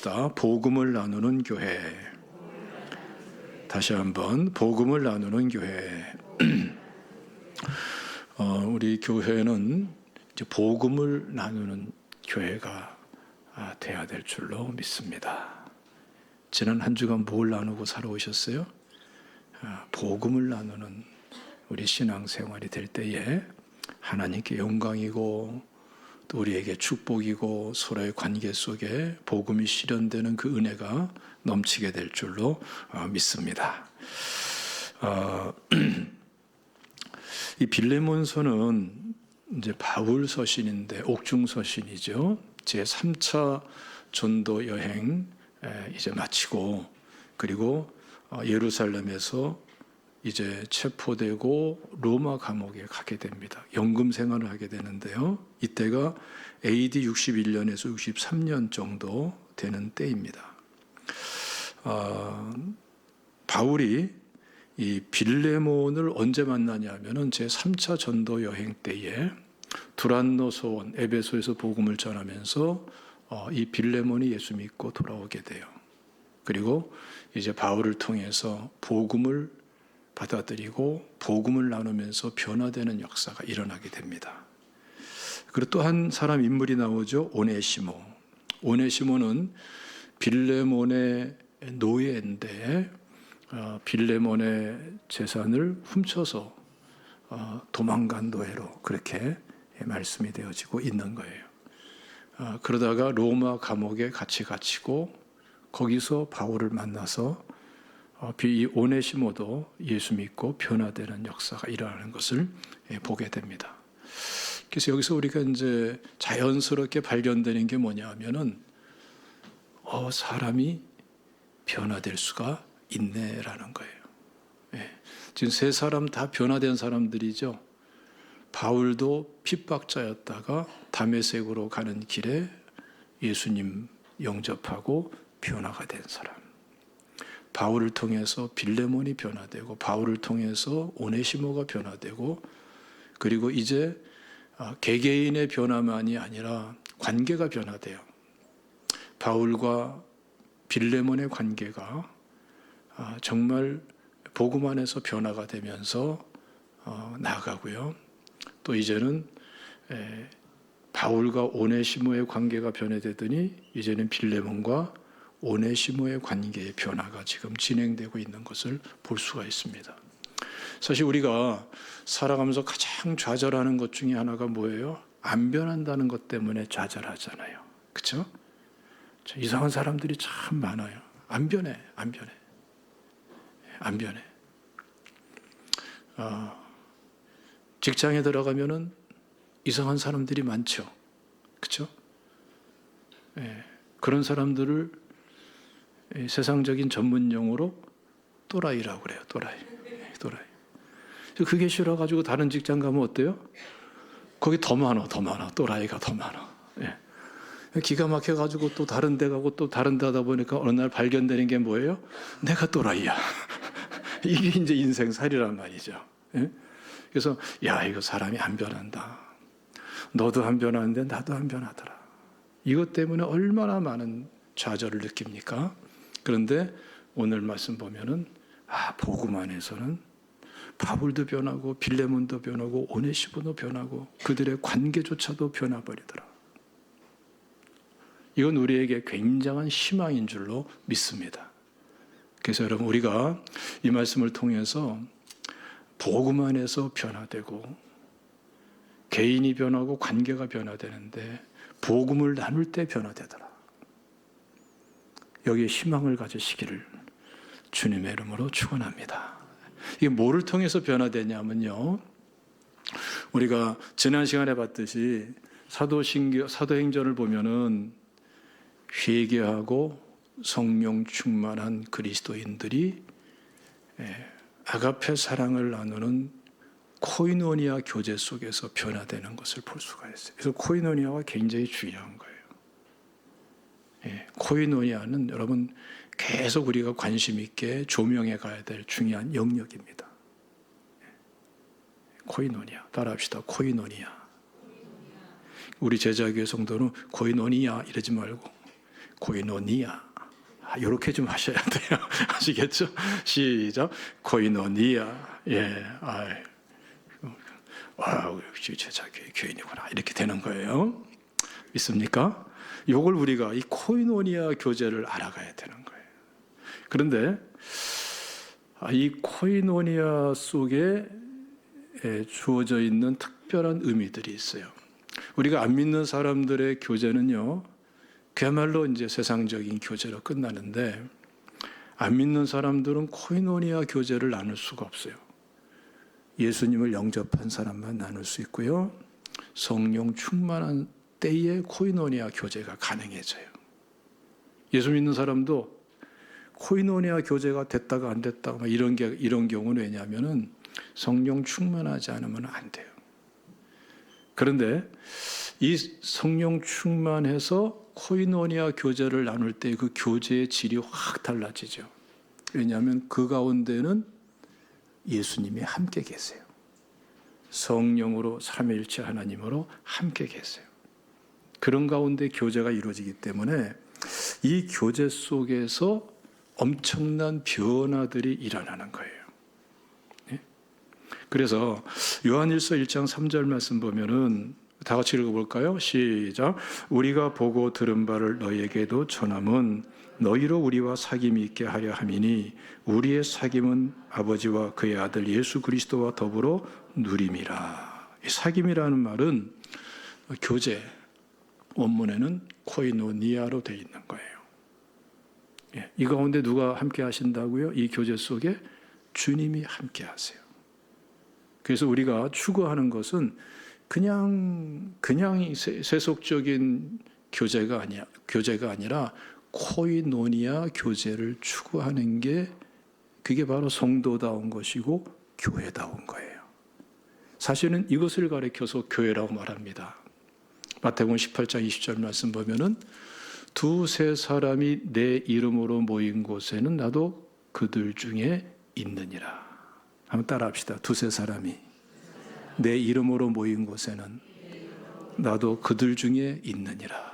따라합시다. 복음을 나누는 교회. 다시 한번 복음을 나누는 교회. 우리 교회는 이제 복음을 나누는 교회가 돼야 될 줄로 믿습니다. 지난 한 주간 뭘 나누고 살아오셨어요? 복음을 나누는 우리 신앙생활이 될 때에 하나님께 영광이고 또 우리에게 축복이고 서로의 관계 속에 복음이 실현되는 그 은혜가 넘치게 될 줄로 믿습니다. 이 빌레몬서는 이제 바울 서신인데 옥중 서신이죠. 제 3차 전도 여행 이제 마치고 그리고 예루살렘에서 이제 체포되고 로마 감옥에 가게 됩니다. 연금 생활을 하게 되는데요. 이때가 AD 61년에서 63년 정도 되는 때입니다. 바울이 이 빌레몬을 언제 만나냐면은 제 3차 전도 여행 때에 두란노 소원 에베소에서 복음을 전하면서 이 빌레몬이 예수 믿고 돌아오게 돼요. 그리고 이제 바울을 통해서 복음을 받아들이고 복음을 나누면서 변화되는 역사가 일어나게 됩니다. 그리고 또 한 사람 인물이 나오죠. 오네시모. 오네시모는 빌레몬의 노예인데 빌레몬의 재산을 훔쳐서 도망간 노예로 그렇게 말씀이 되어지고 있는 거예요. 그러다가 로마 감옥에 같이 갇히고 거기서 바울을 만나서 이 오네시모도 예수 믿고 변화되는 역사가 일어나는 것을 보게 됩니다. 그래서 여기서 우리가 이제 자연스럽게 발견되는 게 뭐냐 하면은 사람이 변화될 수가 있네라는 거예요. 지금 세 사람 다 변화된 사람들이죠. 바울도 핍박자였다가 다메섹으로 가는 길에 예수님 영접하고 변화가 된 사람. 바울을 통해서 빌레몬이 변화되고 바울을 통해서 오네시모가 변화되고 그리고 이제 개개인의 변화만이 아니라 관계가 변화돼요. 바울과 빌레몬의 관계가 정말 복음 안에서 변화가 되면서 나아가고요. 또 이제는 바울과 오네시모의 관계가 변화되더니 이제는 빌레몬과 오네시모의 관계의 변화가 지금 진행되고 있는 것을 볼 수가 있습니다. 사실 우리가 살아가면서 가장 좌절하는 것 중에 하나가 뭐예요? 안 변한다는 것 때문에 좌절하잖아요. 그렇죠? 이상한 사람들이 참 많아요. 안 변해. 직장에 들어가면은 이상한 사람들이 많죠. 그렇죠? 그런 사람들을 세상적인 전문 용어로 또라이라고 그래요. 또라이. 그게 싫어가지고 다른 직장 가면 어때요? 거기 더 많아. 또라이가 더 많아. 기가 막혀가지고 또 다른 데 가고 또 다른 데 하다 보니까 어느 날 발견되는 게 뭐예요? 내가 또라이야. 이게 이제 인생살이란 말이죠. 그래서 이거 사람이 안 변한다. 너도 안 변하는데 나도 안 변하더라. 이것 때문에 얼마나 많은 좌절을 느낍니까? 그런데 오늘 말씀 보면은 복음 안에서는 바울도 변하고 빌레몬도 변하고 오네시모도 변하고 그들의 관계조차도 변화버리더라. 이건 우리에게 굉장한 희망인 줄로 믿습니다. 그래서 여러분 우리가 이 말씀을 통해서 복음 안에서 변화되고 개인이 변하고 관계가 변화되는데 복음을 나눌 때 변화되더라. 여기에 희망을 가지시기를 주님의 이름으로 축원합니다. 이게 뭐를 통해서 변화되냐면요. 우리가 지난 시간에 봤듯이 사도행전을 보면은 회개하고 성령 충만한 그리스도인들이 아가페 사랑을 나누는 코이노니아 교제 속에서 변화되는 것을 볼 수가 있어요. 그래서 코이노니아가 굉장히 중요한 거예요. 코이노니아는 여러분 계속 우리가 관심 있게 조명해 가야 될 중요한 영역입니다. 코이노니아, 따라합시다. 코이노니아. 우리 제자교회 성도는 코이노니아 이러지 말고 코이노니아. 이렇게 좀 하셔야 돼요. 아시겠죠? 시작. 코이노니아. 예. 역시 제자교회 교인이구나. 이렇게 되는 거예요. 믿습니까? 이걸 우리가 이 코이노니아 교제를 알아가야 되는 거예요. 그런데 이 코이노니아 속에 주어져 있는 특별한 의미들이 있어요. 우리가 안 믿는 사람들의 교제는요, 그야말로 이제 세상적인 교제로 끝나는데, 안 믿는 사람들은 코이노니아 교제를 나눌 수가 없어요. 예수님을 영접한 사람만 나눌 수 있고요, 성령 충만한 때에 코이노니아 교제가 가능해져요. 예수 믿는 사람도 코이노니아 교제가 됐다가 안 됐다가 이런 경우는 왜냐하면은 성령 충만하지 않으면 안 돼요. 그런데 이 성령 충만해서 코이노니아 교제를 나눌 때 그 교제의 질이 확 달라지죠. 왜냐하면 그 가운데는 예수님이 함께 계세요. 성령으로 삼위일체 하나님으로 함께 계세요. 그런 가운데 교제가 이루어지기 때문에 이 교제 속에서 엄청난 변화들이 일어나는 거예요. 그래서 요한일서 1장 3절 말씀 보면은 다 같이 읽어볼까요? 시작. 우리가 보고 들은 바를 너희에게도 전함은 너희로 우리와 사귐이 있게 하려 함이니 우리의 사귐은 아버지와 그의 아들 예수 그리스도와 더불어 누림이라. 이 사귐이라는 말은 교제, 원문에는 코이노니아로 되어 있는 거예요. 이 가운데 누가 함께 하신다고요? 이 교제 속에 주님이 함께 하세요. 그래서 우리가 추구하는 것은 그냥 세속적인 교제가 아니라 코이노니아 교제를 추구하는 게 그게 바로 성도다운 것이고 교회다운 거예요. 사실은 이것을 가리켜서 교회라고 말합니다. 마태복음 18장 20절 말씀 보면은 두세 사람이 내 이름으로 모인 곳에는 나도 그들 중에 있느니라. 한번 따라합시다. 두세 사람이 내 이름으로 모인 곳에는 나도 그들 중에 있느니라.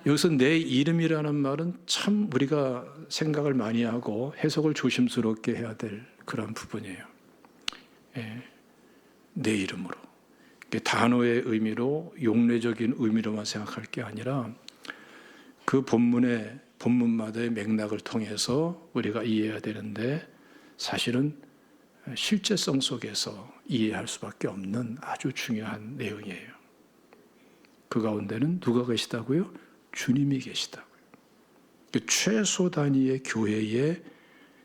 여기서 내 이름이라는 말은 참 우리가 생각을 많이 하고 해석을 조심스럽게 해야 될 그런 부분이에요. 내 이름으로. 단어의 의미로, 용례적인 의미로만 생각할 게 아니라 그 본문마다의 맥락을 통해서 우리가 이해해야 되는데, 사실은 실제성 속에서 이해할 수밖에 없는 아주 중요한 내용이에요. 그 가운데는 누가 계시다고요? 주님이 계시다고요. 최소 단위의 교회의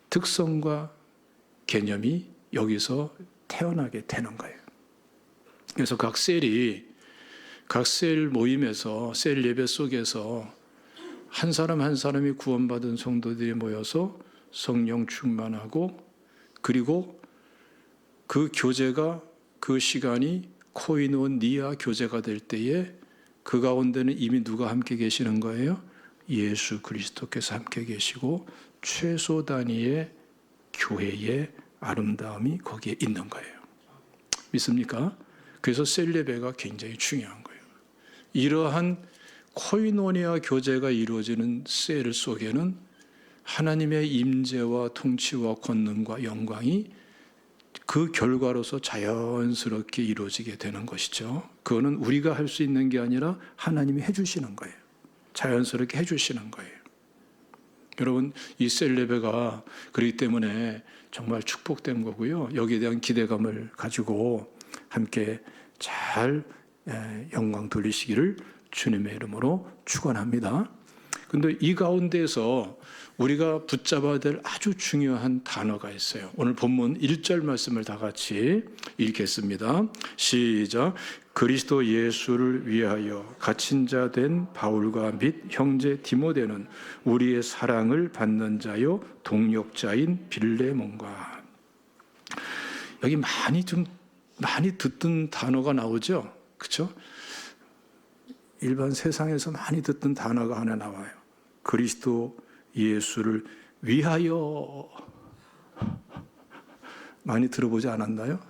특성과 개념이 여기서 태어나게 되는 거예요. 그래서 각 셀 모임에서, 셀 예배 속에서 한 사람 한 사람이 구원받은 성도들이 모여서 성령 충만하고, 그리고 그 교제가, 그 시간이 코이노니아 교제가 될 때에 그 가운데는 이미 누가 함께 계시는 거예요? 예수 그리스도께서 함께 계시고 최소 단위의 교회의 아름다움이 거기에 있는 거예요. 믿습니까? 그래서 셀 예배가 굉장히 중요한 거예요. 이러한 코이노니아 교제가 이루어지는 셀 속에는 하나님의 임재와 통치와 권능과 영광이 그 결과로서 자연스럽게 이루어지게 되는 것이죠. 그거는 우리가 할 수 있는 게 아니라 하나님이 해주시는 거예요. 자연스럽게 해주시는 거예요. 여러분, 이 셀 예배가 그렇기 때문에 정말 축복된 거고요. 여기에 대한 기대감을 가지고 함께 잘 영광 돌리시기를 주님의 이름으로 축원합니다. 그런데 이 가운데에서 우리가 붙잡아야 될 아주 중요한 단어가 있어요. 오늘 본문 1절 말씀을 다 같이 읽겠습니다. 시작. 그리스도 예수를 위하여 갇힌 자 된 바울과 및 형제 디모데는 우리의 사랑을 받는 자요 동력자인 빌레몬과. 여기 많이 듣던 단어가 나오죠. 그렇죠? 일반 세상에서 많이 듣던 단어가 하나 나와요. 그리스도 예수를 위하여. 많이 들어보지 않았나요?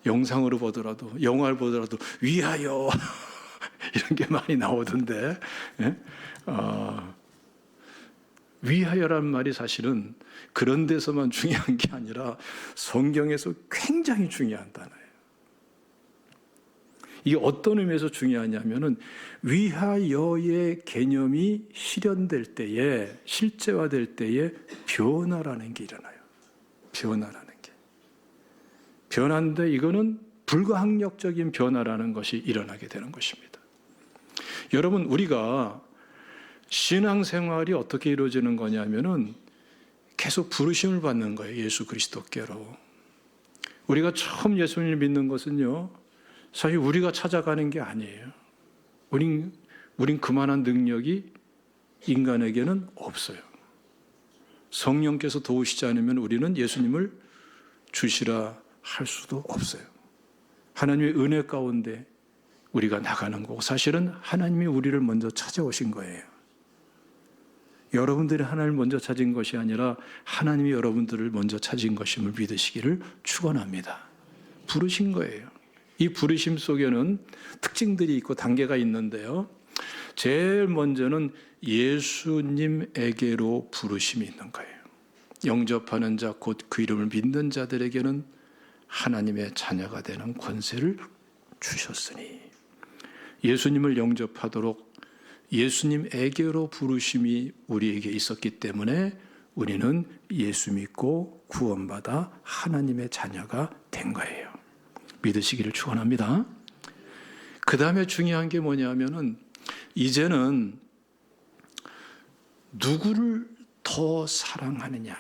영상으로 보더라도, 영화를 보더라도 위하여 이런 게 많이 나오던데, 예? 위하여란 말이 사실은 그런 데서만 중요한 게 아니라 성경에서 굉장히 중요한 단어예요. 이게 어떤 의미에서 중요하냐면은 위하여의 개념이 실현될 때에, 실제화될 때에 변화라는 게 일어나요. 변화라는 게. 변화인데 이거는 불가항력적인 변화라는 것이 일어나게 되는 것입니다. 여러분, 우리가 신앙생활이 어떻게 이루어지는 거냐면은 계속 부르심을 받는 거예요. 예수 그리스도께로. 우리가 처음 예수님을 믿는 것은요, 사실 우리가 찾아가는 게 아니에요. 우린 그만한 능력이 인간에게는 없어요. 성령께서 도우시지 않으면 우리는 예수님을 주시라 할 수도 없어요. 하나님의 은혜 가운데 우리가 나가는 거고, 사실은 하나님이 우리를 먼저 찾아오신 거예요. 여러분들이 하나님을 먼저 찾은 것이 아니라 하나님이 여러분들을 먼저 찾은 것임을 믿으시기를 축원합니다. 부르신 거예요. 이 부르심 속에는 특징들이 있고 단계가 있는데요. 제일 먼저는 예수님에게로 부르심이 있는 거예요. 영접하는 자, 곧 그 이름을 믿는 자들에게는 하나님의 자녀가 되는 권세를 주셨으니, 예수님을 영접하도록 예수님에게로 부르심이 우리에게 있었기 때문에 우리는 예수 믿고 구원받아 하나님의 자녀가 된 거예요. 믿으시기를 축원합니다. 그 다음에 중요한 게 뭐냐면은 이제는 누구를 더 사랑하느냐,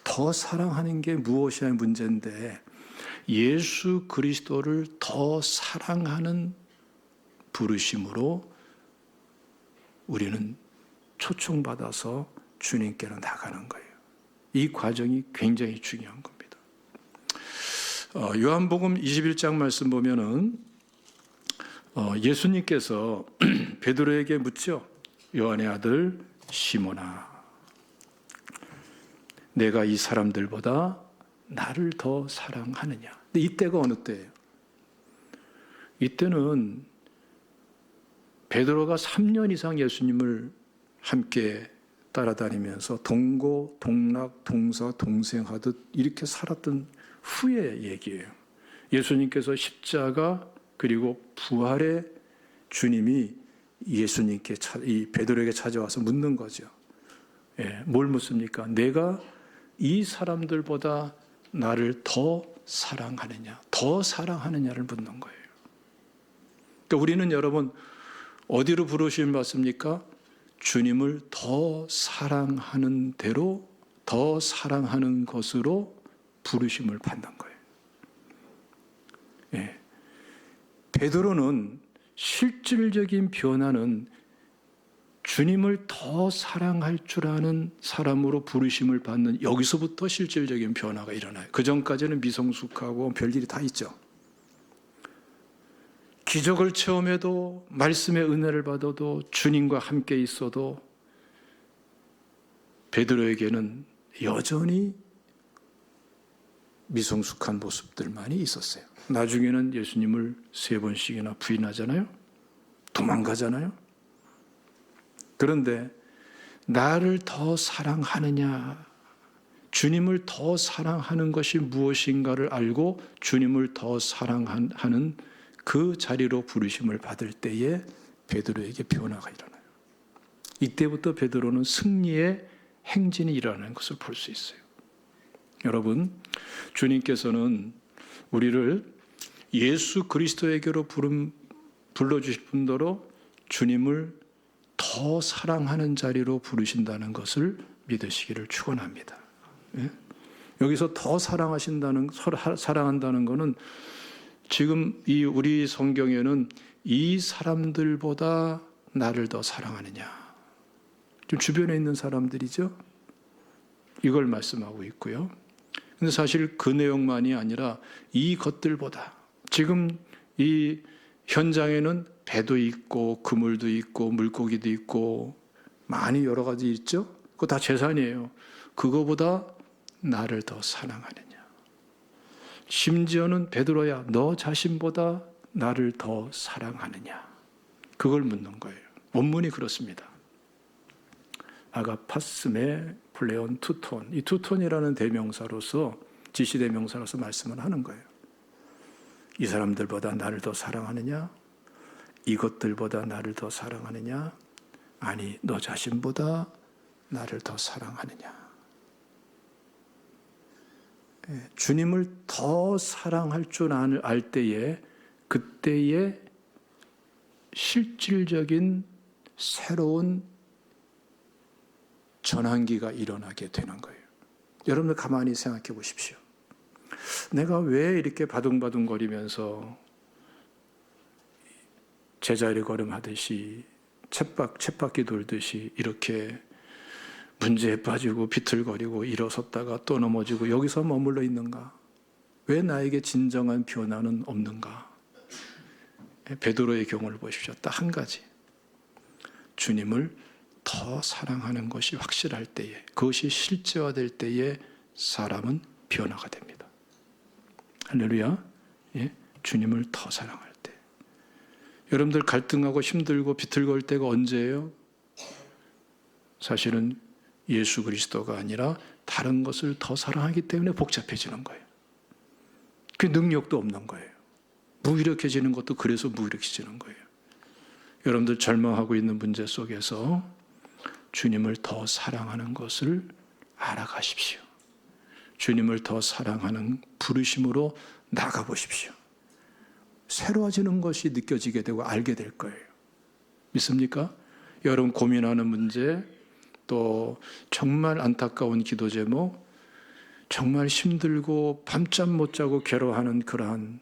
더 사랑하는 게 무엇이냐의 문제인데, 예수 그리스도를 더 사랑하는 부르심으로 우리는 초청받아서 주님께로 나가는 거예요. 이 과정이 굉장히 중요한 겁니다. 요한복음 21장 말씀 보면은 예수님께서 베드로에게 묻죠. 요한의 아들 시몬아, 내가 이 사람들보다 나를 더 사랑하느냐. 근데 이때가 어느 때예요? 이때는 베드로가 3년 이상 예수님을 함께 따라다니면서 동고, 동락, 동서, 동생하듯 이렇게 살았던 후의 얘기예요. 예수님께서 십자가 그리고 부활의 주님이 예수님께 이 베드로에게 찾아와서 묻는 거죠. 예, 뭘 묻습니까? 내가 이 사람들보다 나를 더 사랑하느냐, 더 사랑하느냐를 묻는 거예요. 그러니까 우리는 여러분 어디로 부르심을 받습니까? 주님을 더 사랑하는 대로, 더 사랑하는 것으로 부르심을 받는 거예요. 예. 베드로는 실질적인 변화는 주님을 더 사랑할 줄 아는 사람으로 부르심을 받는, 여기서부터 실질적인 변화가 일어나요. 그 전까지는 미성숙하고 별일이 다 있죠. 기적을 체험해도, 말씀의 은혜를 받아도, 주님과 함께 있어도 베드로에게는 여전히 미성숙한 모습들만이 있었어요. 나중에는 예수님을 3번씩이나 부인하잖아요. 도망가잖아요. 그런데 나를 더 사랑하느냐, 주님을 더 사랑하는 것이 무엇인가를 알고 주님을 더 사랑하는 그 자리로 부르심을 받을 때에 베드로에게 변화가 일어나요. 이때부터 베드로는 승리의 행진이 일어나는 것을 볼 수 있어요. 여러분, 주님께서는 우리를 예수 그리스도에게로 불러주실 분더러 주님을 더 사랑하는 자리로 부르신다는 것을 믿으시기를 축원합니다. 예? 여기서 더 사랑하신다는, 사랑한다는 것은 지금 이 우리 성경에는 이 사람들보다 나를 더 사랑하느냐, 좀 주변에 있는 사람들이죠. 이걸 말씀하고 있고요. 근데 사실 그 내용만이 아니라 이 것들보다, 지금 이 현장에는 배도 있고 그물도 있고 물고기도 있고 많이 여러 가지 있죠. 그거 다 재산이에요. 그거보다 나를 더 사랑하느냐. 심지어는 베드로야, 너 자신보다 나를 더 사랑하느냐. 그걸 묻는 거예요. 원문이 그렇습니다. 아가파스메 플레온 투톤. 이 투톤이라는 대명사로서, 지시대명사로서 말씀을 하는 거예요. 이 사람들보다 나를 더 사랑하느냐? 이것들보다 나를 더 사랑하느냐? 아니, 너 자신보다 나를 더 사랑하느냐? 주님을 더 사랑할 줄 알 때에, 그때에 실질적인 새로운 전환기가 일어나게 되는 거예요. 여러분들 가만히 생각해 보십시오. 내가 왜 이렇게 바둥바둥거리면서 제자리 걸음하듯이 쳇바퀴 돌듯이 이렇게 문제에 빠지고 비틀거리고 일어섰다가 또 넘어지고 여기서 머물러 있는가? 왜 나에게 진정한 변화는 없는가? 베드로의 경우를 보십시오. 딱 한 가지. 주님을 더 사랑하는 것이 확실할 때에, 그것이 실제화될 때에 사람은 변화가 됩니다. 할렐루야. 예? 주님을 더 사랑할 때. 여러분들 갈등하고 힘들고 비틀거릴 때가 언제예요? 사실은 예수 그리스도가 아니라 다른 것을 더 사랑하기 때문에 복잡해지는 거예요. 그 능력도 없는 거예요. 무기력해지는 것도 그래서 무기력해지는 거예요. 여러분들 절망하고 있는 문제 속에서 주님을 더 사랑하는 것을 알아가십시오. 주님을 더 사랑하는 부르심으로 나가보십시오. 새로워지는 것이 느껴지게 되고 알게 될 거예요. 믿습니까? 여러분 고민하는 문제, 또 정말 안타까운 기도 제목, 정말 힘들고 밤잠 못 자고 괴로워하는 그러한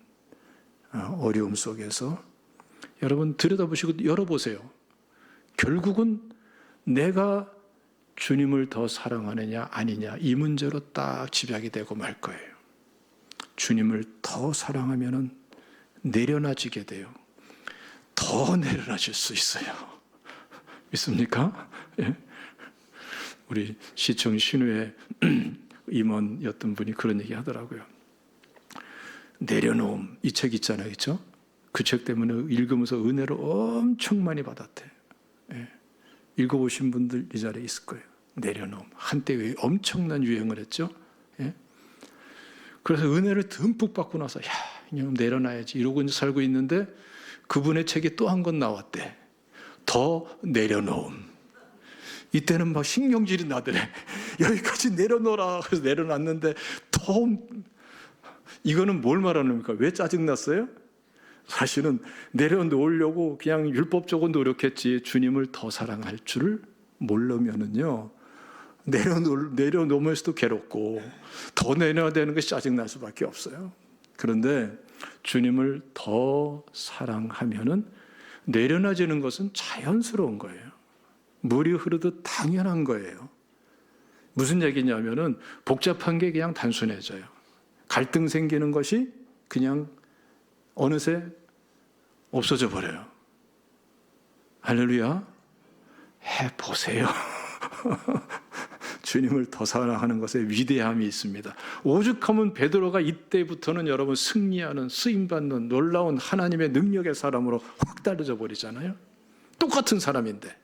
어려움 속에서 여러분 들여다보시고 열어보세요. 결국은 내가 주님을 더 사랑하느냐 아니냐 이 문제로 딱 집약이 되고 말 거예요. 주님을 더 사랑하면은 내려놔지게 돼요. 더 내려놔질 수 있어요. 믿습니까? 예? 우리 시청 신우의 임원이었던 분이 그런 얘기 하더라고요. 내려놓음, 이 책 있잖아요. 그렇죠? 그 책 때문에 읽으면서 은혜를 엄청 많이 받았대. 예. 읽어보신 분들 이 자리에 있을 거예요. 내려놓음. 한때 엄청난 유행을 했죠. 예. 그래서 은혜를 듬뿍 받고 나서 야, 그냥 내려놔야지 이러고 이제 살고 있는데 그분의 책이 또 한 권 나왔대. 더 내려놓음. 이때는 막 신경질이 나더래. 여기까지 내려놓으라. 그래서 내려놨는데 더 이거는 뭘 말하는 겁니까? 왜 짜증났어요? 사실은 내려놓으려고 그냥 율법적으로 노력했지 주님을 더 사랑할 줄을 모르면은요 내려놓으면서도 괴롭고 더 내려야 되는 것이 짜증날 수밖에 없어요. 그런데 주님을 더 사랑하면은 내려놔지는 것은 자연스러운 거예요. 물이 흐르듯 당연한 거예요. 무슨 얘기냐면은 복잡한 게 그냥 단순해져요. 갈등 생기는 것이 그냥 어느새 없어져 버려요. 할렐루야. 해보세요. 주님을 더 사랑하는 것에 위대함이 있습니다. 오죽하면 베드로가 이때부터는 여러분 승리하는, 쓰임받는 놀라운 하나님의 능력의 사람으로 확 달라져 버리잖아요. 똑같은 사람인데.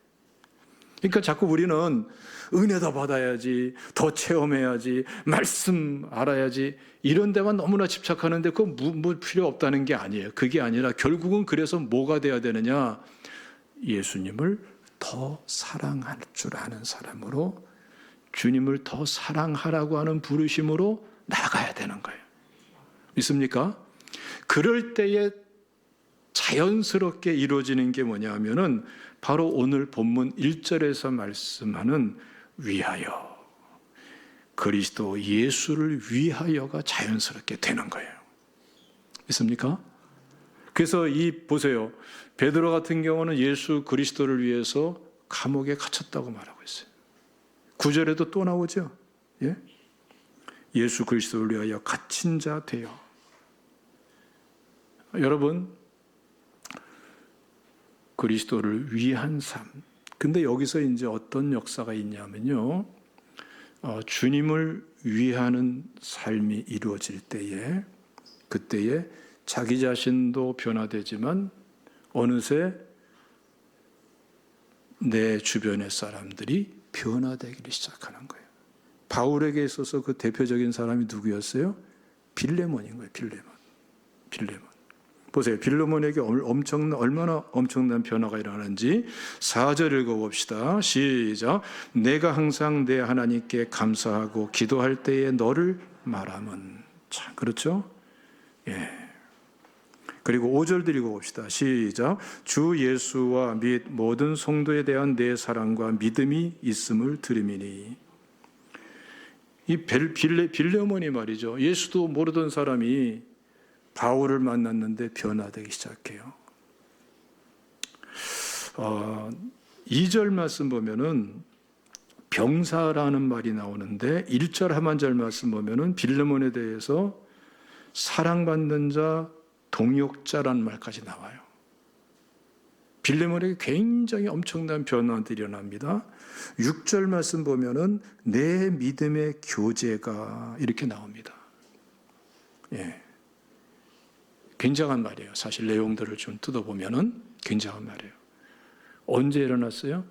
그러니까 자꾸 우리는 은혜 더 받아야지, 더 체험해야지, 말씀 알아야지 이런 데만 너무나 집착하는데 그건 필요 없다는 게 아니에요. 그게 아니라 결국은 그래서 뭐가 돼야 되느냐? 예수님을 더 사랑할 줄 아는 사람으로 주님을 더 사랑하라고 하는 부르심으로 나가야 되는 거예요. 믿습니까? 그럴 때에 자연스럽게 이루어지는 게 뭐냐 하면은 바로 오늘 본문 1절에서 말씀하는 위하여, 그리스도 예수를 위하여가 자연스럽게 되는 거예요. 믿습니까? 그래서 보세요. 베드로 같은 경우는 예수 그리스도를 위해서 감옥에 갇혔다고 말하고 있어요. 9절에도 또 나오죠. 예? 예수 그리스도를 위하여 갇힌 자 되어. 여러분, 그리스도를 위한 삶. 근데 여기서 이제 어떤 역사가 있냐면요. 주님을 위하는 삶이 이루어질 때에, 그때에 자기 자신도 변화되지만 어느새 내 주변의 사람들이 변화되기를 시작하는 거예요. 바울에게 있어서 그 대표적인 사람이 누구였어요? 빌레몬인 거예요. 빌레몬. 보세요. 빌레몬에게 얼마나 엄청난 변화가 일어나는지 4절 읽어봅시다. 시작. 내가 항상 내 하나님께 감사하고 기도할 때에 너를 말함은. 참 그렇죠? 예. 그리고 5절도 읽어봅시다. 시작. 주 예수와 및 모든 성도에 대한 내 사랑과 믿음이 있음을 들음이니. 이 빌레몬이 말이죠. 예수도 모르던 사람이 바울을 만났는데 변화되기 시작해요. 2절 말씀 보면은 병사라는 말이 나오는데 1절 하반절 말씀 보면은 빌레몬에 대해서 사랑받는 자, 동역자라는 말까지 나와요. 빌레몬에게 굉장히 엄청난 변화들이 일어납니다. 6절 말씀 보면은 내 믿음의 교제가 이렇게 나옵니다. 예. 굉장한 말이에요. 사실 내용들을 좀 뜯어보면은 굉장한 말이에요. 언제 일어났어요?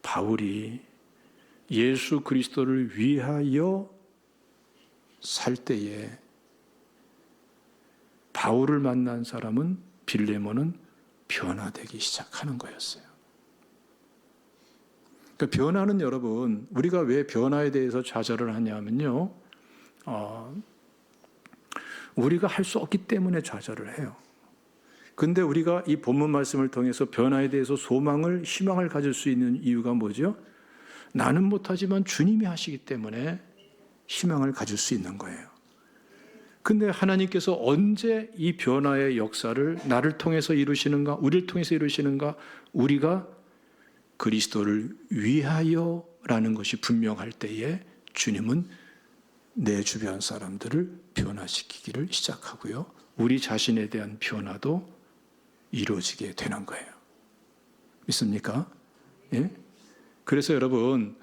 바울이 예수 그리스도를 위하여 살 때에 바울을 만난 사람은 빌레몬은 변화되기 시작하는 거였어요. 그러니까 변화는 여러분, 우리가 왜 변화에 대해서 좌절을 하냐면요. 우리가 할 수 없기 때문에 좌절을 해요. 근데 우리가 이 본문 말씀을 통해서 변화에 대해서 희망을 가질 수 있는 이유가 뭐죠? 나는 못하지만 주님이 하시기 때문에 희망을 가질 수 있는 거예요. 근데 하나님께서 언제 이 변화의 역사를 나를 통해서 이루시는가, 우리를 통해서 이루시는가? 우리가 그리스도를 위하여라는 것이 분명할 때에 주님은 내 주변 사람들을 변화시키기를 시작하고요. 우리 자신에 대한 변화도 이루어지게 되는 거예요. 믿습니까? 예? 그래서 여러분,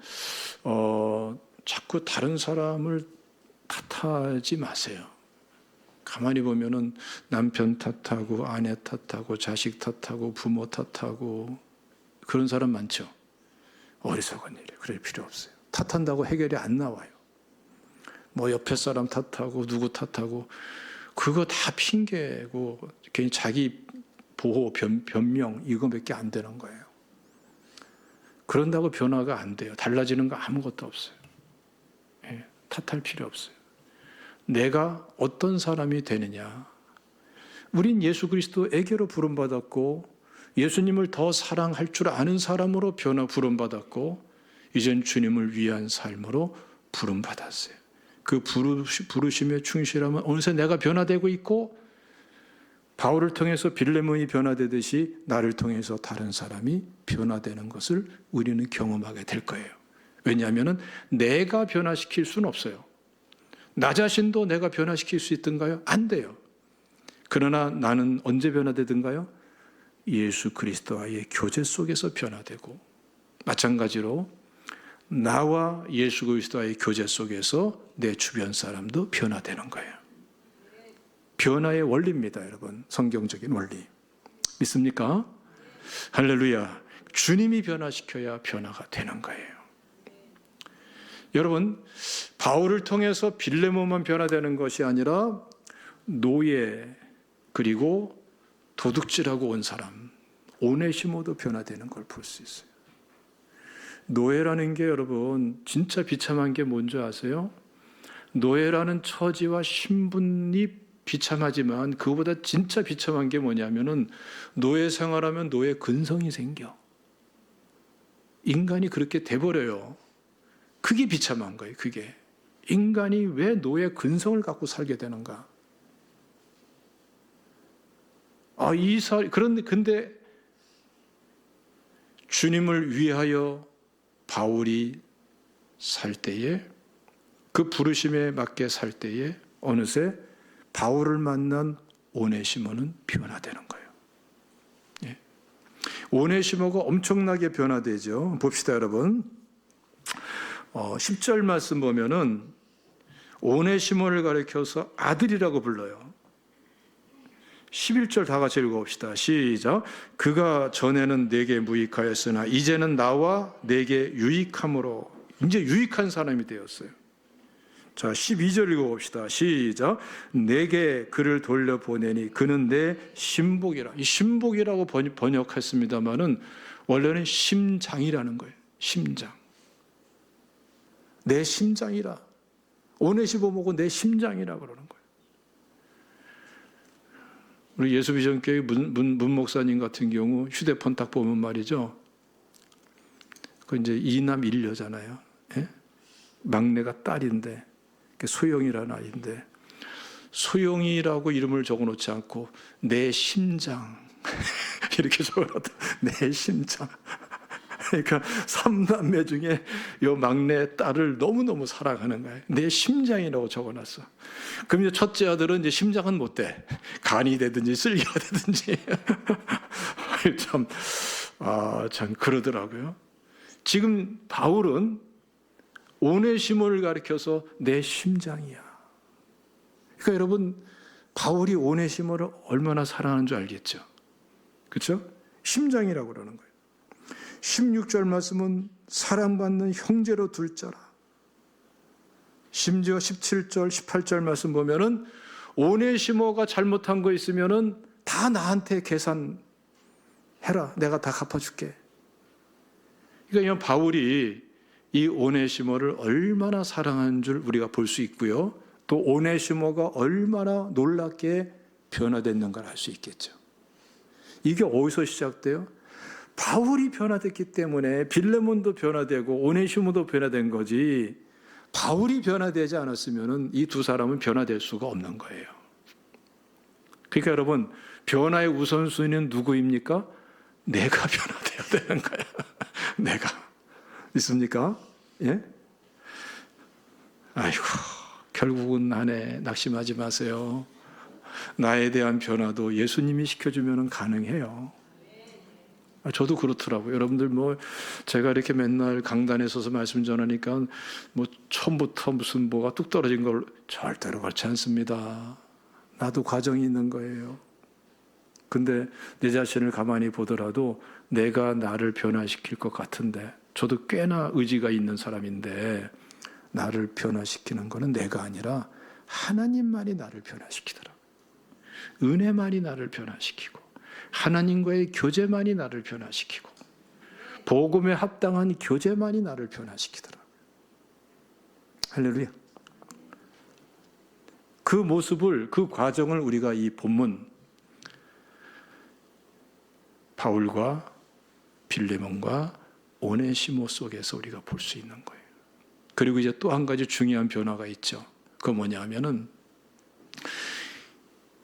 자꾸 다른 사람을 탓하지 마세요. 가만히 보면은 남편 탓하고 아내 탓하고 자식 탓하고 부모 탓하고 그런 사람 많죠. 어리석은 일이에요. 그럴 필요 없어요. 탓한다고 해결이 안 나와요. 뭐 옆에 사람 탓하고 누구 탓하고 그거 다 핑계고 괜히 자기 보호, 변명 이거밖에 안 되는 거예요. 그런다고 변화가 안 돼요. 달라지는 거 아무것도 없어요. 예, 탓할 필요 없어요. 내가 어떤 사람이 되느냐. 우린 예수 그리스도에게로 부름받았고 예수님을 더 사랑할 줄 아는 사람으로 부름받았고 이젠 주님을 위한 삶으로 부름받았어요. 그 부르심에 충실하면 어느새 내가 변화되고 있고 바울을 통해서 빌레몬이 변화되듯이 나를 통해서 다른 사람이 변화되는 것을 우리는 경험하게 될 거예요. 왜냐하면 내가 변화시킬 수는 없어요. 나 자신도 내가 변화시킬 수 있던가요? 안 돼요. 그러나 나는 언제 변화되든가요? 예수 그리스도와의 교제 속에서 변화되고 마찬가지로 나와 예수 그리스도와의 교제 속에서 내 주변 사람도 변화되는 거예요. 변화의 원리입니다, 여러분. 성경적인 원리. 믿습니까? 할렐루야. 주님이 변화시켜야 변화가 되는 거예요. 여러분, 바울을 통해서 빌레몬만 변화되는 것이 아니라 노예 그리고 도둑질하고 온 사람 오네시모도 변화되는 걸 볼 수 있어요. 노예라는 게 여러분 진짜 비참한 게 뭔지 아세요? 노예라는 처지와 신분이 비참하지만 그거보다 진짜 비참한 게 뭐냐면은 노예 생활하면 노예 근성이 생겨. 인간이 그렇게 돼버려요. 그게 비참한 거예요. 그게 인간이 왜 노예 근성을 갖고 살게 되는가? 근데 주님을 위하여 바울이 살 때에 그 부르심에 맞게 살 때에 어느새 바울을 만난 오네시모는 변화되는 거예요. 예. 오네시모가 엄청나게 변화되죠. 봅시다, 여러분. 10절 말씀 보면은 오네시모를 가리켜서 아들이라고 불러요. 11절 다 같이 읽어봅시다. 시작. 그가 전에는 내게 무익하였으나 이제는 나와 내게 유익함으로, 이제 유익한 사람이 되었어요. 자, 12절 읽어봅시다. 시작. 내게 그를 돌려보내니 그는 내 신복이라. 이 신복이라고 번역했습니다마는 원래는 심장이라는 거예요. 심장. 내 심장이라. 오네시모가 내 심장이라 그러는 거예요. 우리 예수비전교회 문 목사님 같은 경우 휴대폰 딱 보면 말이죠. 그 이제 2남 1녀잖아요. 예? 막내가 딸인데, 소영이라는 아이인데, 소영이라고 이름을 적어놓지 않고 내 심장 이렇게 적어놨다. 내 심장. 그러니까 3남매 중에 이 막내 딸을 너무너무 사랑하는 거예요. 내 심장이라고 적어놨어. 그럼 이제 첫째 아들은 이제 심장은 못 돼. 간이 되든지 쓸개가 되든지. 참 그러더라고요. 지금 바울은 오네시모를 가리켜서 내 심장이야. 그러니까 여러분, 바울이 오네시모를 얼마나 사랑하는 줄 알겠죠? 그렇죠? 심장이라고 그러는 거예요. 16절 말씀은 사랑받는 형제로 둘 자라. 심지어 17절, 18절 말씀 보면은 오네시모가 잘못한 거 있으면은 다 나한테 계산해라. 내가 다 갚아줄게. 그러니까 바울이 이 오네시모를 얼마나 사랑하는 줄 우리가 볼 수 있고요. 또 오네시모가 얼마나 놀랍게 변화됐는가를 알 수 있겠죠. 이게 어디서 시작돼요? 바울이 변화됐기 때문에 빌레몬도 변화되고 오네시모도 변화된 거지, 바울이 변화되지 않았으면 이 두 사람은 변화될 수가 없는 거예요. 그러니까 여러분, 변화의 우선순위는 누구입니까? 내가 변화돼야 되는 거예요. 내가. 있습니까? 예? 아이고, 결국은 나네. 낙심하지 마세요. 나에 대한 변화도 예수님이 시켜주면 가능해요. 저도 그렇더라고요. 여러분들 제가 이렇게 맨날 강단에 서서 말씀 전하니까 처음부터 무슨 뭐가 뚝 떨어진 걸, 절대로 그렇지 않습니다. 나도 과정이 있는 거예요. 근데 내 자신을 가만히 보더라도 내가 나를 변화시킬 것 같은데, 저도 꽤나 의지가 있는 사람인데, 나를 변화시키는 것은 내가 아니라 하나님만이 나를 변화시키더라고요. 은혜만이 나를 변화시키고, 하나님과의 교제만이 나를 변화시키고, 복음에 합당한 교제만이 나를 변화시키더라고요. 할렐루야. 그 모습을, 그 과정을 우리가 이 본문 바울과 빌레몬과 오네시모 속에서 우리가 볼 수 있는 거예요. 그리고 이제 또 한 가지 중요한 변화가 있죠. 그건 뭐냐 하면은,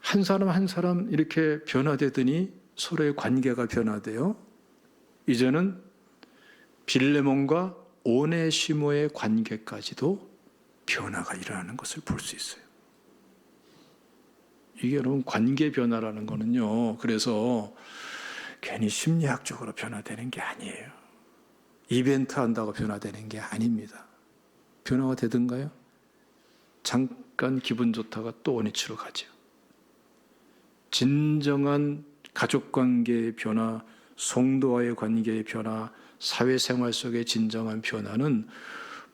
한 사람 한 사람 이렇게 변화되더니 서로의 관계가 변화돼요. 이제는 빌레몬과 오네시모의 관계까지도 변화가 일어나는 것을 볼 수 있어요. 이게 여러분, 관계 변화라는 거는요, 그래서 괜히 심리학적으로 변화되는 게 아니에요. 이벤트 한다고 변화되는 게 아닙니다. 변화가 되든가요? 잠깐 기분 좋다가 또 원위치로 가죠. 진정한 가족관계의 변화, 성도와의 관계의 변화, 사회생활 속의 진정한 변화는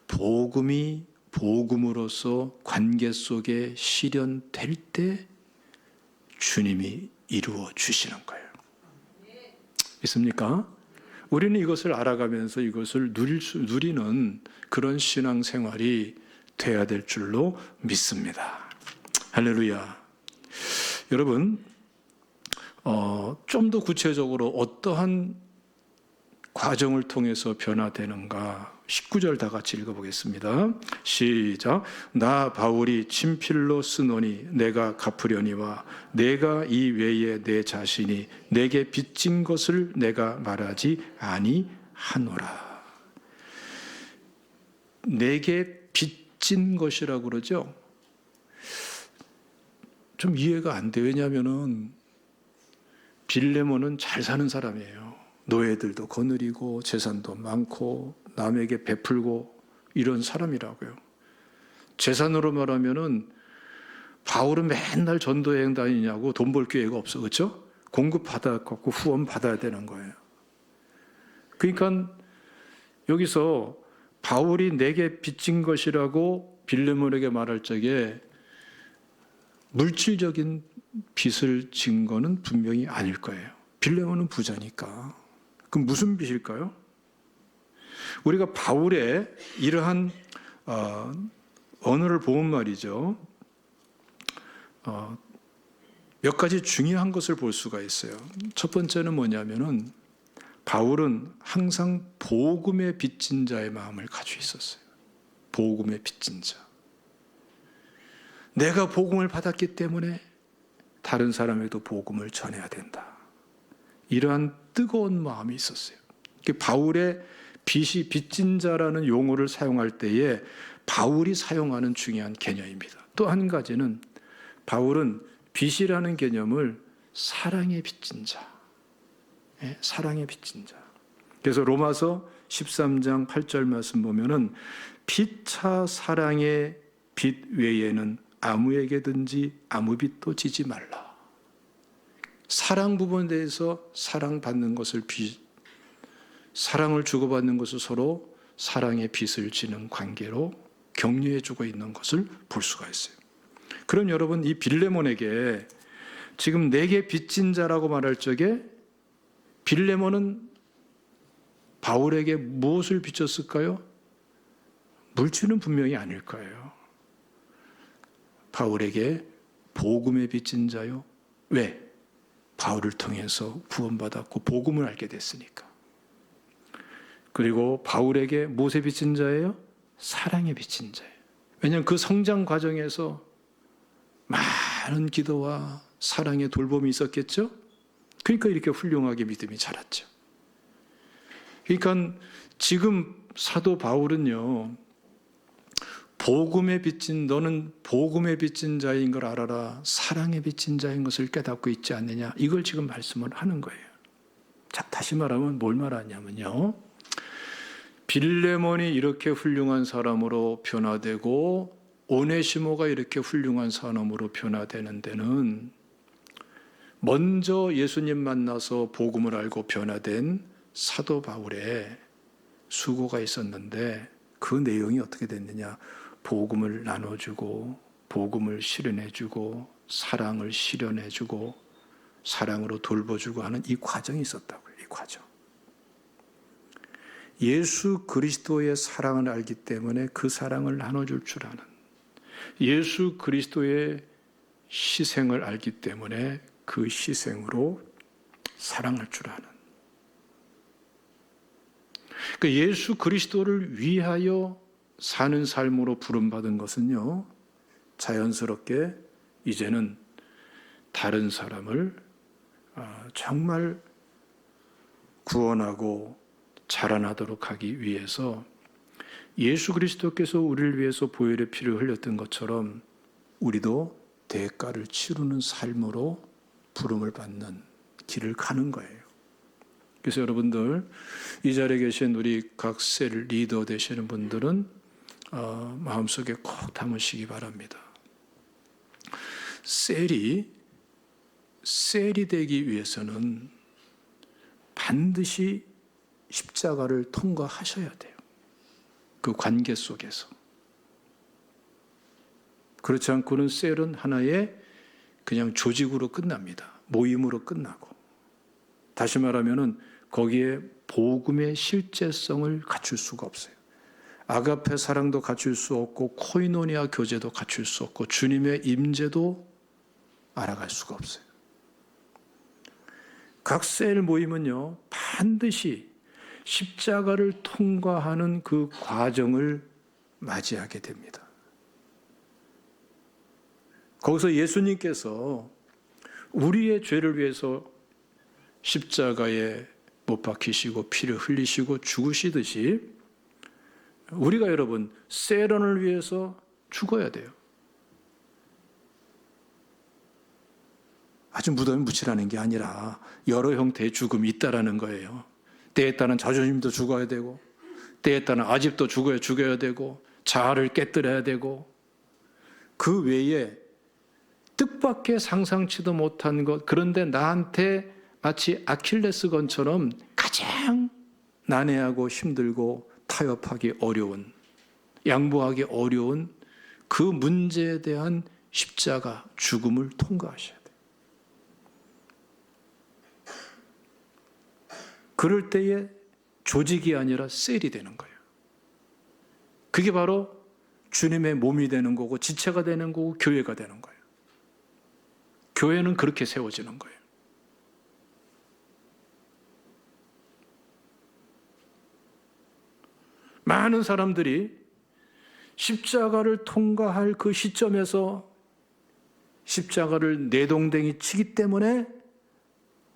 복음이 복음으로서 관계 속에 실현될 때 주님이 이루어 주시는 거예요. 있습니까? 우리는 이것을 알아가면서 이것을 누리는 그런 신앙생활이 돼야 될 줄로 믿습니다. 할렐루야. 여러분, 좀 더 구체적으로 어떠한 과정을 통해서 변화되는가, 19절 다 같이 읽어보겠습니다. 시작. 나 바울이 친필로 쓰노니 내가 갚으려니와 내가 이 외에 내 자신이 내게 빚진 것을 내가 말하지 아니하노라. 내게 빚진 것이라고 그러죠. 좀 이해가 안 돼. 왜냐하면은 빌레몬은 잘 사는 사람이에요. 노예들도 거느리고 재산도 많고 남에게 베풀고 이런 사람이라고요. 재산으로 말하면은 바울은 맨날 전도여행 다니냐고 돈 벌 기회가 없어. 그렇죠? 공급 받아갖고 후원 받아야 되는 거예요. 그러니까 여기서 바울이 내게 빚진 것이라고 빌레몬에게 말할 적에 물질적인 빚을 진 거는 분명히 아닐 거예요. 빌레몬은 부자니까. 그럼 무슨 빚일까요? 우리가 바울의 이러한 언어를 보면 말이죠. 몇 가지 중요한 것을 볼 수가 있어요. 첫 번째는 뭐냐면은 바울은 항상 복음의 빚진 자의 마음을 가지고 있었어요. 복음의 빚진 자. 내가 복음을 받았기 때문에 다른 사람에게도 복음을 전해야 된다. 이러한 뜨거운 마음이 있었어요. 바울의 빚이 빚진 자라는 용어를 사용할 때에 바울이 사용하는 중요한 개념입니다. 또 한 가지는 바울은 빚이라는 개념을 사랑의 빚진 자, 사랑의 빚진 자. 그래서 로마서 13장 8절 말씀 보면은 피차 사랑의 빚 외에는 아무에게든지 아무 빚도 지지 말라. 사랑 부분에 대해서 사랑받는 것을 사랑을 주고받는 것을 서로 사랑의 빚을 지는 관계로 격려해주고 있는 것을 볼 수가 있어요. 그럼 여러분, 이 빌레몬에게 지금 내게 빚진 자라고 말할 적에 빌레몬은 바울에게 무엇을 빚졌을까요? 물질은 분명히 아닐 거예요. 바울에게 복음의 빚진 자요. 왜? 바울을 통해서 구원받았고 복음을 알게 됐으니까. 그리고 바울에게 무엇의 빚진 자예요? 사랑의 빚진 자예요. 왜냐하면 그 성장 과정에서 많은 기도와 사랑의 돌봄이 있었겠죠? 그러니까 이렇게 훌륭하게 믿음이 자랐죠. 그러니까 지금 사도 바울은요, 너는 복음의 빚진 자인 걸 알아라. 사랑의 빚진 자인 것을 깨닫고 있지 않느냐. 이걸 지금 말씀을 하는 거예요. 자, 다시 말하면 뭘 말하냐면요. 빌레몬이 이렇게 훌륭한 사람으로 변화되고 오네시모가 이렇게 훌륭한 사람으로 변화되는 데는 먼저 예수님 만나서 복음을 알고 변화된 사도 바울의 수고가 있었는데 그 내용이 어떻게 됐느냐. 복음을 나눠주고 복음을 실현해주고 사랑을 실현해주고 사랑으로 돌봐주고 하는 이 과정이 있었다고요. 이 과정. 예수 그리스도의 사랑을 알기 때문에 그 사랑을 나눠줄 줄 아는, 예수 그리스도의 희생을 알기 때문에 그 희생으로 사랑할 줄 아는, 그러니까 예수 그리스도를 위하여 사는 삶으로 부름받은 것은요, 자연스럽게 이제는 다른 사람을 정말 구원하고 자라나도록 하기 위해서 예수 그리스도께서 우리를 위해서 보혈의 피를 흘렸던 것처럼 우리도 대가를 치르는 삶으로 부름을 받는 길을 가는 거예요. 그래서 여러분들, 이 자리에 계신 우리 각 셀 리더 되시는 분들은 마음속에 꼭 담으시기 바랍니다. 셀이 되기 위해서는 반드시 십자가를 통과하셔야 돼요. 그 관계 속에서. 그렇지 않고는 셀은 하나의 그냥 조직으로 끝납니다. 모임으로 끝나고. 다시 말하면은 거기에 복음의 실제성을 갖출 수가 없어요. 아가페 사랑도 갖출 수 없고 코이노니아 교제도 갖출 수 없고 주님의 임재도 알아갈 수가 없어요. 각 셀 모임은요, 반드시 십자가를 통과하는 그 과정을 맞이하게 됩니다. 거기서 예수님께서 우리의 죄를 위해서 십자가에 못 박히시고 피를 흘리시고 죽으시듯이 우리가 여러분 세런을 위해서 죽어야 돼요. 아주 무덤에 묻히라는 게 아니라 여러 형태의 죽음이 있다라는 거예요. 때에 따른 자존심도 죽어야 되고 때에 따른 아집도 죽어야 되고 자아를 깨뜨려야 되고 그 외에 뜻밖의 상상치도 못한 것, 그런데 나한테 마치 아킬레스건처럼 가장 난해하고 힘들고 타협하기 어려운, 양보하기 어려운 그 문제에 대한 십자가, 죽음을 통과하셔야 돼요. 그럴 때에 조직이 아니라 셀이 되는 거예요. 그게 바로 주님의 몸이 되는 거고 지체가 되는 거고 교회가 되는 거예요. 교회는 그렇게 세워지는 거예요. 많은 사람들이 십자가를 통과할 그 시점에서 십자가를 내동댕이 치기 때문에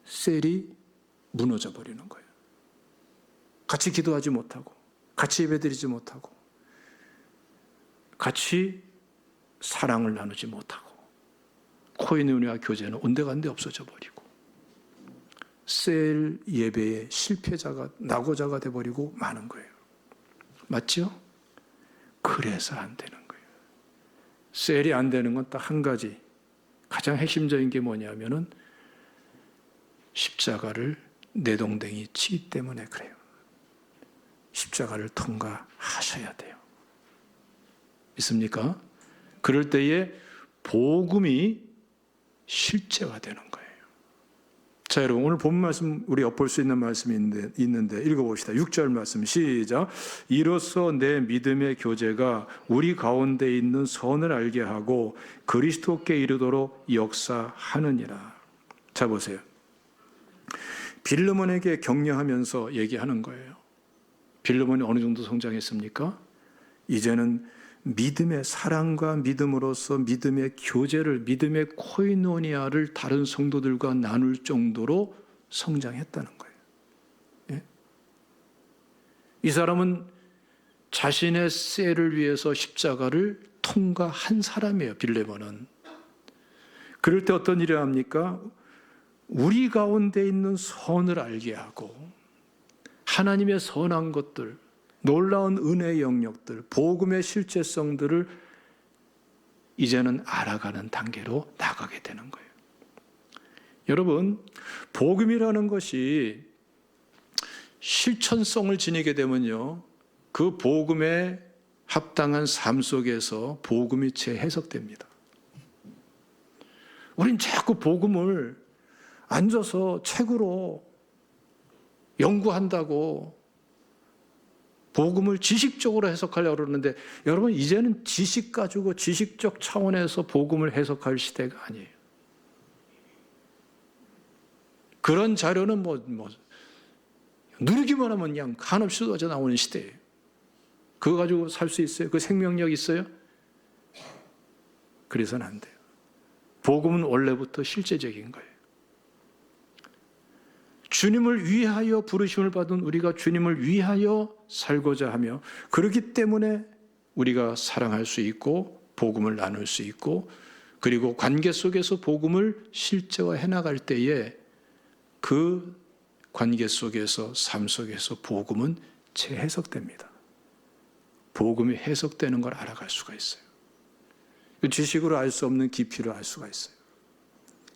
셀이 무너져 버리는 거예요. 같이 기도하지 못하고, 같이 예배드리지 못하고, 같이 사랑을 나누지 못하고, 코인uni와 교제는 온데간데 없어져 버리고, 셀 예배의 실패자가, 낙오자가 돼버리고 마는 거예요. 맞죠? 그래서 안 되는 거예요. 셀이 안 되는 건 딱 한 가지, 가장 핵심적인 게 뭐냐면은 십자가를 내동댕이 치기 때문에 그래요. 십자가를 통과하셔야 돼요. 있습니까? 그럴 때에 복음이 실제화되는 거예요. 자, 여러분, 오늘 본 말씀 우리 엿볼 수 있는 말씀이 있는데 읽어봅시다. 6절 말씀 시작. 이로써 내 믿음의 교제가 우리 가운데 있는 선을 알게 하고 그리스도께 이르도록 역사하느니라. 자, 보세요. 빌레몬에게 격려하면서 얘기하는 거예요. 빌레몬이 어느 정도 성장했습니까? 이제는 믿음의 사랑과 믿음으로서 믿음의 교제를, 믿음의 코이노니아를 다른 성도들과 나눌 정도로 성장했다는 거예요. 예? 이 사람은 자신의 셀을 위해서 십자가를 통과한 사람이에요. 빌레몬은. 그럴 때 어떤 일을 합니까? 우리 가운데 있는 선을 알게 하고 하나님의 선한 것들, 놀라운 은혜의 영역들, 복음의 실제성들을 이제는 알아가는 단계로 나가게 되는 거예요. 여러분, 복음이라는 것이 실천성을 지니게 되면요, 그 복음에 합당한 삶 속에서 복음이 재해석됩니다. 우린 자꾸 복음을 앉아서 책으로 연구한다고 복음을 지식적으로 해석하려고 그러는데, 여러분, 이제는 지식 가지고 지식적 차원에서 복음을 해석할 시대가 아니에요. 그런 자료는 누리기만 하면 그냥 한없이 쏟아져 나오는 시대예요. 그거 가지고 살 수 있어요? 그 생명력 있어요? 그래서는 안 돼요. 복음은 원래부터 실제적인 거예요. 주님을 위하여 부르심을 받은 우리가 주님을 위하여 살고자 하며, 그렇기 때문에 우리가 사랑할 수 있고 복음을 나눌 수 있고, 그리고 관계 속에서 복음을 실제화해 나갈 때에 그 관계 속에서, 삶 속에서 복음은 재해석됩니다. 복음이 해석되는 걸 알아갈 수가 있어요. 지식으로 알 수 없는 깊이를 알 수가 있어요.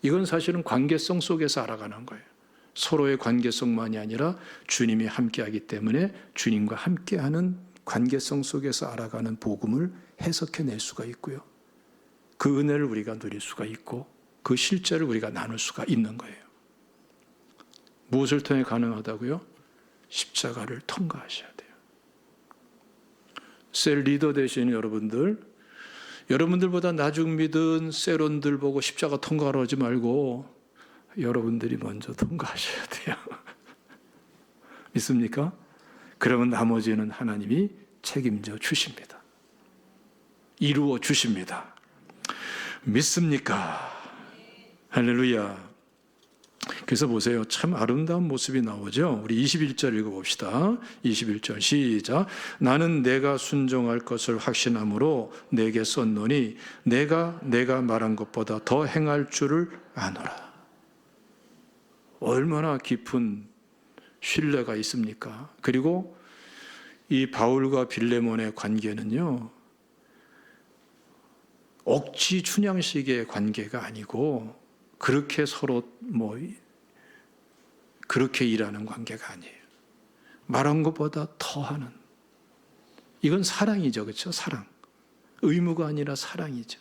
이건 사실은 관계성 속에서 알아가는 거예요. 서로의 관계성만이 아니라 주님이 함께하기 때문에 주님과 함께하는 관계성 속에서 알아가는 복음을 해석해낼 수가 있고요. 그 은혜를 우리가 누릴 수가 있고 그 실제를 우리가 나눌 수가 있는 거예요. 무엇을 통해 가능하다고요? 십자가를 통과하셔야 돼요. 셀 리더 되시는 여러분들보다 나중 믿은 셀원들 보고 십자가 통과하러 하지 말고 여러분들이 먼저 통과하셔야 돼요. 믿습니까? 그러면 나머지는 하나님이 책임져 주십니다. 이루어 주십니다. 믿습니까? 할렐루야. 그래서 보세요. 참 아름다운 모습이 나오죠. 우리 21절 읽어봅시다. 21절 시작. 나는 내가 순종할 것을 확신함으로 내게 썼노니 내가 말한 것보다 더 행할 줄을 아노라. 얼마나 깊은 신뢰가 있습니까? 그리고 이 바울과 빌레몬의 관계는요, 억지 춘향식의 관계가 아니고 그렇게 서로 그렇게 일하는 관계가 아니에요. 말한 것보다 더하는. 이건 사랑이죠. 그렇죠? 사랑. 의무가 아니라 사랑이죠.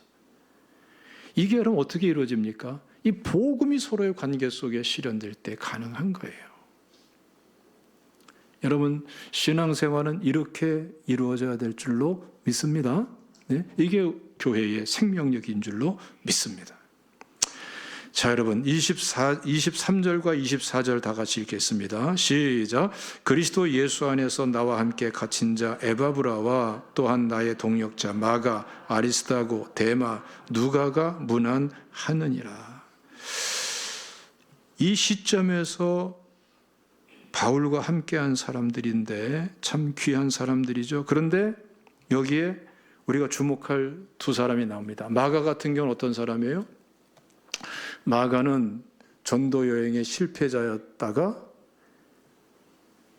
이게 그럼 어떻게 이루어집니까? 이 복음이 서로의 관계 속에 실현될 때 가능한 거예요. 여러분, 신앙생활은 이렇게 이루어져야 될 줄로 믿습니다. 네? 이게 교회의 생명력인 줄로 믿습니다. 자, 여러분 23절과 24절 다 같이 읽겠습니다. 시작. 그리스도 예수 안에서 나와 함께 갇힌 자 에바브라와 또한 나의 동역자 마가, 아리스다고, 데마, 누가가 문안하느니라. 이 시점에서 바울과 함께한 사람들인데 참 귀한 사람들이죠. 그런데 여기에 우리가 주목할 두 사람이 나옵니다. 마가 같은 경우는 어떤 사람이에요? 마가는 전도 여행의 실패자였다가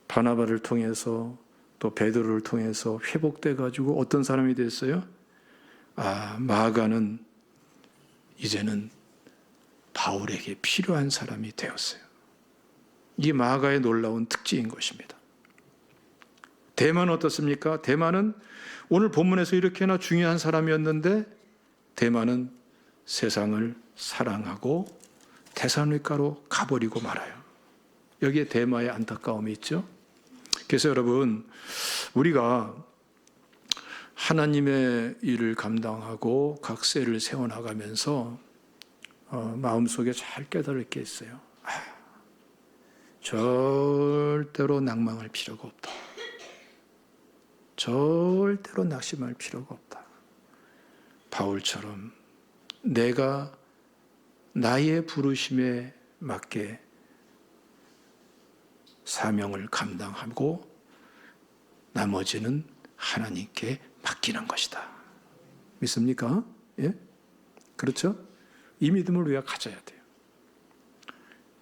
바나바를 통해서 또 베드로를 통해서 회복돼 가지고 어떤 사람이 됐어요? 마가는 이제는 바울에게 필요한 사람이 되었어요. 이게 마가의 놀라운 특징인 것입니다. 데마는 어떻습니까? 데마는 오늘 본문에서 이렇게나 중요한 사람이었는데 데마는 세상을 사랑하고 데살로니가로 가버리고 말아요. 여기에 데마의 안타까움이 있죠. 그래서 여러분, 우리가 하나님의 일을 감당하고 각세를 세워나가면서 마음속에 잘 깨달을 게 있어요. 절대로 낭망할 필요가 없다. 절대로 낙심할 필요가 없다. 바울처럼 내가 나의 부르심에 맞게 사명을 감당하고 나머지는 하나님께 맡기는 것이다. 믿습니까? 예? 그렇죠? 이 믿음을 우리가 가져야 돼요.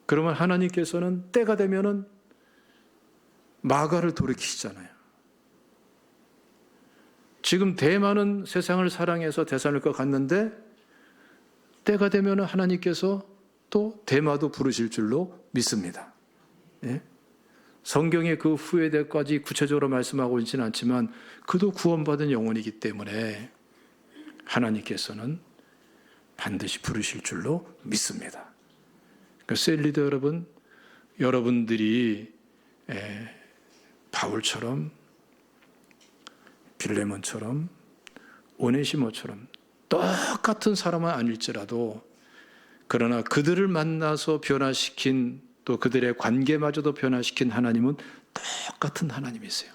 그러면 하나님께서는 때가 되면은 마가를 돌이키시잖아요. 지금 데마는 세상을 사랑해서 데살로니가 갔는데 때가 되면은 하나님께서 또 데마도 부르실 줄로 믿습니다. 예? 성경에 그 후에 때까지 구체적으로 말씀하고 있지는 않지만 그도 구원받은 영혼이기 때문에 하나님께서는 반드시 부르실 줄로 믿습니다. 그러니까 셀리더 여러분, 여러분들이 바울처럼 빌레몬처럼 오네시모처럼 똑같은 사람은 아닐지라도 그러나 그들을 만나서 변화시킨 또 그들의 관계마저도 변화시킨 하나님은 똑같은 하나님이세요.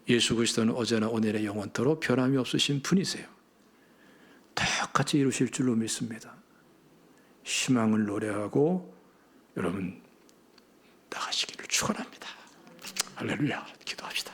예수 그리스도는 어제나 오늘의 영원토록 변함이 없으신 분이세요. 똑같이 이루실 줄로 믿습니다. 희망을 노래하고 여러분 나가시기를 축원합니다. 할렐루야. 기도합시다.